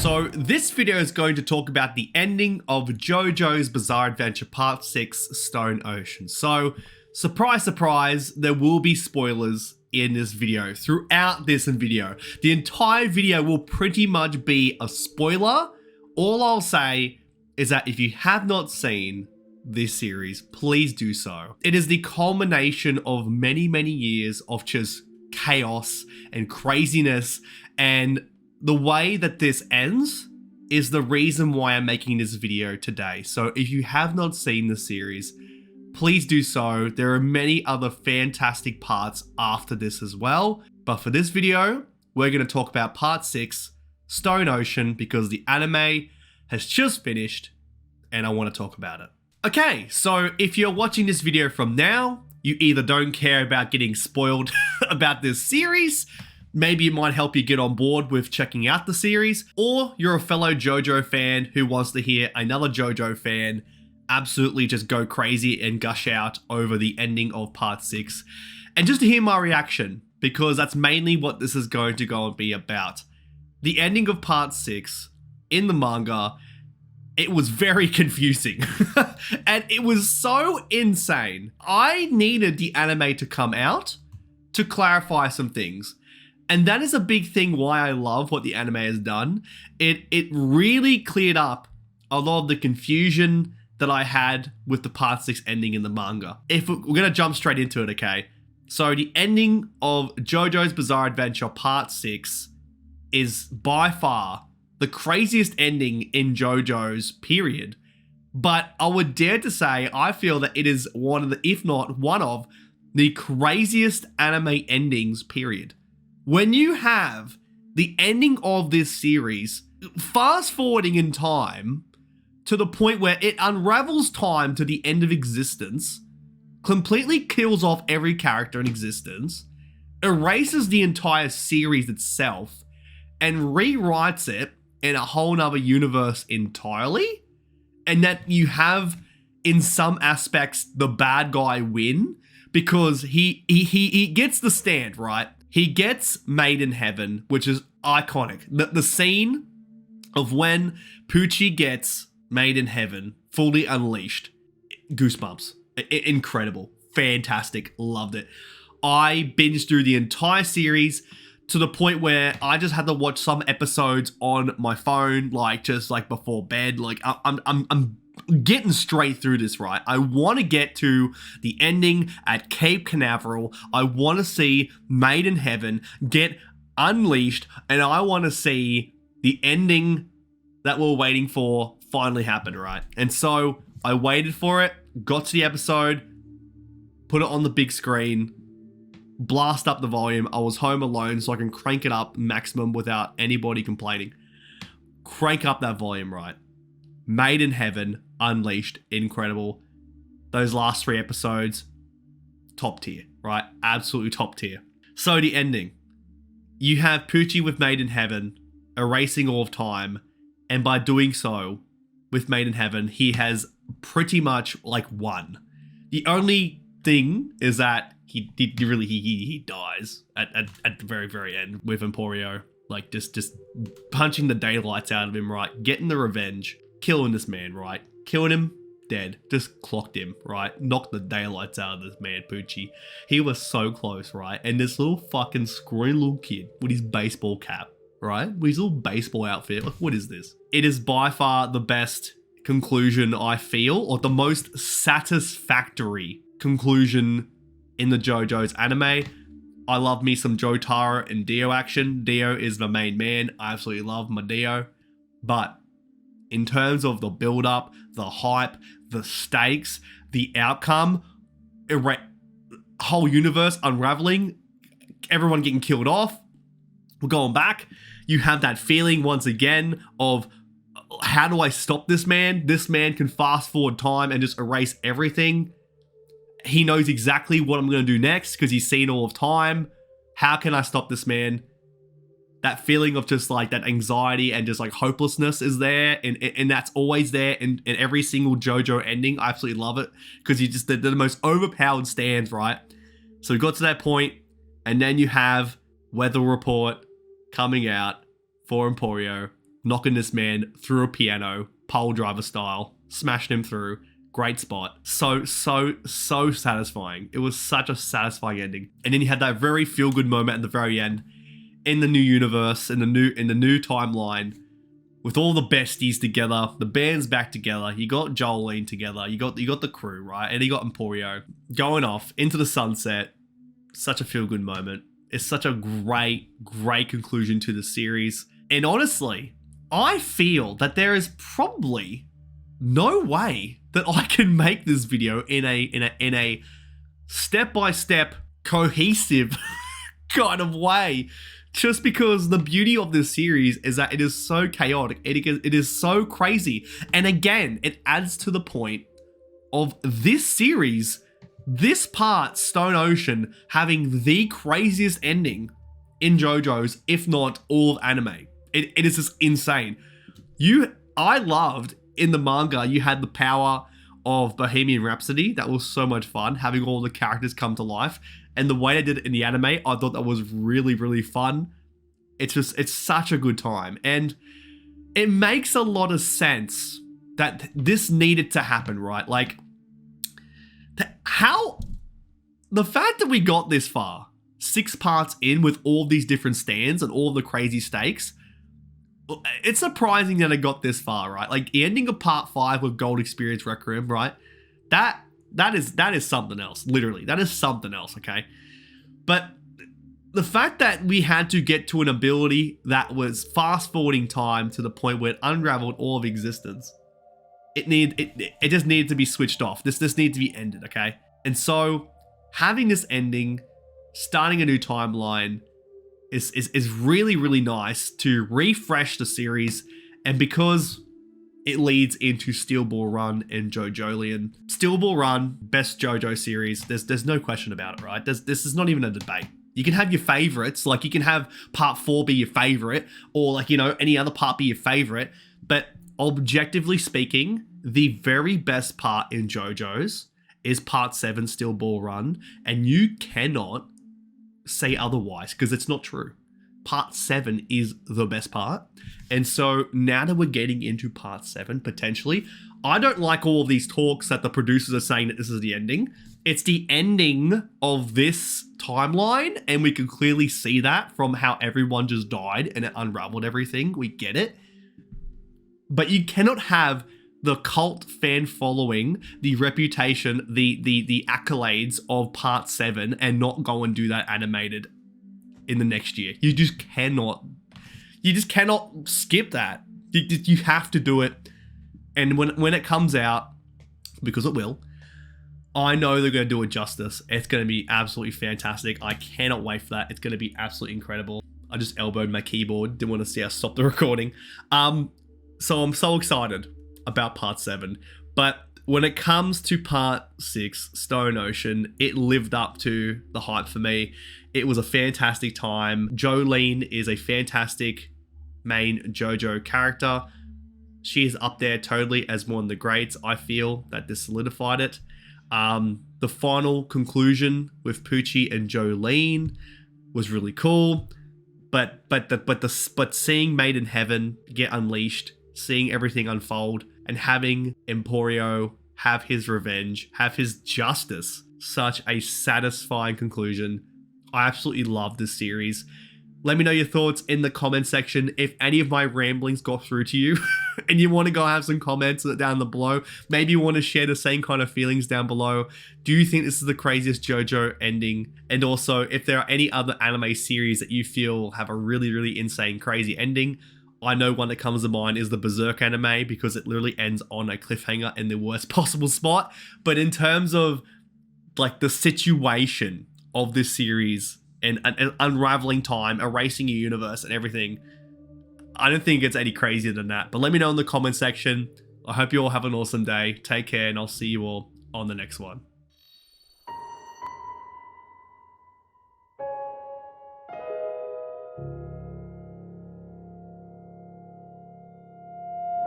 So this video is going to talk about the ending of JoJo's Bizarre Adventure Part 6 Stone Ocean. So, surprise, surprise, there will be spoilers in this video, throughout this video. The entire video will pretty much be a spoiler. All I'll say is that if you have not seen this series, please do so. It is the culmination of many, many years of just chaos and craziness, and the way that this ends is the reason why I'm making this video today. So if you have not seen the series, please do so. There are many other fantastic parts after this as well. But for this video, we're going to talk about part 6, Stone Ocean, because the anime has just finished and I want to talk about it. Okay, so if you're watching this video from now, you either don't care about getting spoiled about this series, maybe it might help you get on board with checking out the series, or you're a fellow JoJo fan who wants to hear another JoJo fan absolutely just go crazy and gush out over the ending of part 6, and just to hear my reaction, because that's mainly what this is going to go and be about. The ending of part 6 in the manga, it was very confusing and it was so insane. I needed the anime to come out to clarify some things. And that is a big thing why I love what the anime has done. It really cleared up a lot of the confusion that I had with the part 6 ending in the manga. If we're going to jump straight into it, okay? So the ending of JoJo's Bizarre Adventure Part 6 is by far the craziest ending in JoJo's period. But I would dare to say I feel that it is one of the, if not one of, the craziest anime endings, period. When you have the ending of this series, fast forwarding in time to the point where it unravels time to the end of existence, completely kills off every character in existence, erases the entire series itself, and rewrites it in a whole nother universe entirely, and that you have, in some aspects, the bad guy win, because he gets the stand, right? He gets Made in Heaven, which is iconic. The scene of when Poochie gets Made in Heaven, fully unleashed. Goosebumps. Incredible. Fantastic. Loved it. I binged through the entire series to the point where I just had to watch some episodes on my phone, like just like before bed. Like I'm getting straight through this, right? I want to get to the ending at Cape Canaveral. I want to see Made in Heaven get unleashed, and I want to see the ending that we're waiting for finally happen, right? And so I waited for it, got to the episode, put it on the big screen, blast up the volume. I was home alone, so I can crank it up maximum without anybody complaining. Crank up that volume, right? Made in Heaven, unleashed, incredible. Those last 3 episodes, top tier, right? Absolutely top tier. So the ending. You have Poochie with Made in Heaven, erasing all of time, and by doing so, with Made in Heaven, he has pretty much like won. The only thing is that he dies at the very, very end with Emporio. Like just punching the daylights out of him, right? Getting the revenge. Killing this man, right? Killing him, dead. Just clocked him, right? Knocked the daylights out of this man, Poochie. He was so close, right? And this little fucking scrawny little kid with his baseball cap, right? With his little baseball outfit. Like, what is this? It is by far the best conclusion, I feel, or the most satisfactory conclusion in the JoJo's anime. I love me some Jotaro and Dio action. Dio is the main man. I absolutely love my Dio. But in terms of the build-up, the hype, the stakes, the outcome, whole universe unraveling, everyone getting killed off, we're going back. You have that feeling once again of, how do I stop this man? This man can fast forward time and just erase everything. He knows exactly what I'm going to do next because he's seen all of time. How can I stop this man? That feeling of just like that anxiety and just like hopelessness is there, and that's always there in every single JoJo ending. I absolutely love it because you just, they're the most overpowered stands, right? So we got to that point, and then you have Weather Report coming out for Emporio, knocking this man through a piano, pole driver style, smashing him through. Great spot. So satisfying. It was such a satisfying ending. And then you had that very feel-good moment at the very end in the new universe, in the new timeline, with all the besties together, the band's back together. You got Jolene together. You got the crew, right? And you got Emporio going off into the sunset. Such a feel-good moment. It's such a great conclusion to the series. And honestly, I feel that there is probably no way that I can make this video in a step-by-step cohesive kind of way, just because the beauty of this series is that it is so chaotic, it is so crazy, and again, it adds to the point of this series, this part, Stone Ocean, having the craziest ending in JoJo's, if not all of anime. It is just insane. I loved in the manga, you had the power of Bohemian Rhapsody. That was so much fun, having all the characters come to life. And the way they did it in the anime, I thought that was really fun. It's such a good time. And it makes a lot of sense that this needed to happen, right? Like, the fact that we got this far, 6 parts in with all these different stands and all the crazy stakes, it's surprising that it got this far, right? Like the ending of part 5 with Gold Experience Requiem, right? That is something else. Literally, that is something else. Okay, but the fact that we had to get to an ability that was fast forwarding time to the point where it unraveled all of existence, it just needed to be switched off. This needed to be ended. Okay, and so having this ending, starting a new timeline, is really nice to refresh the series. And because it leads into Steel Ball Run and JoJolion, Steel Ball Run, best JoJo series, there's no question about it, right? This is not even a debate. You can have your favorites, like you can have part 4 be your favorite, or like, you know, any other part be your favorite, but objectively speaking, the very best part in JoJo's is part 7, Steel Ball Run, and you cannot say otherwise, because it's not true. Part 7 is the best part. And so now that we're getting into part 7, potentially, I don't like all of these talks that the producers are saying that this is the ending. It's the ending of this timeline, and we can clearly see that from how everyone just died and it unraveled everything. We get it. But you cannot have the cult fan following, the reputation, the accolades of part 7 and not go and do that animated in the next year. You just cannot skip that. You have to do it. And when it comes out, because it will, I know they're going to do it justice. It's going to be absolutely fantastic. I cannot wait for that. It's going to be absolutely incredible. I just elbowed my keyboard. Didn't want to see us stop the recording. So I'm so excited about part 7, but when it comes to part 6, Stone Ocean, it lived up to the hype for me. It was a fantastic time. Jolene is a fantastic main JoJo character. She is up there totally as one of the greats. I feel that this solidified it. The final conclusion with Poochie and Jolene was really cool, but seeing Made in Heaven get unleashed, seeing everything unfold, and having Emporio have his revenge, have his justice, such a satisfying conclusion. I absolutely love this series. Let me know your thoughts in the comment section. If any of my ramblings got through to you and you want to go have some comments down below, maybe you want to share the same kind of feelings down below. Do you think this is the craziest JoJo ending? And also, if there are any other anime series that you feel have a really insane, crazy ending, I know one that comes to mind is the Berserk anime, because it literally ends on a cliffhanger in the worst possible spot. But in terms of like the situation of this series and unraveling time, erasing your universe and everything, I don't think it's any crazier than that. But let me know in the comment section. I hope you all have an awesome day. Take care, and I'll see you all on the next one.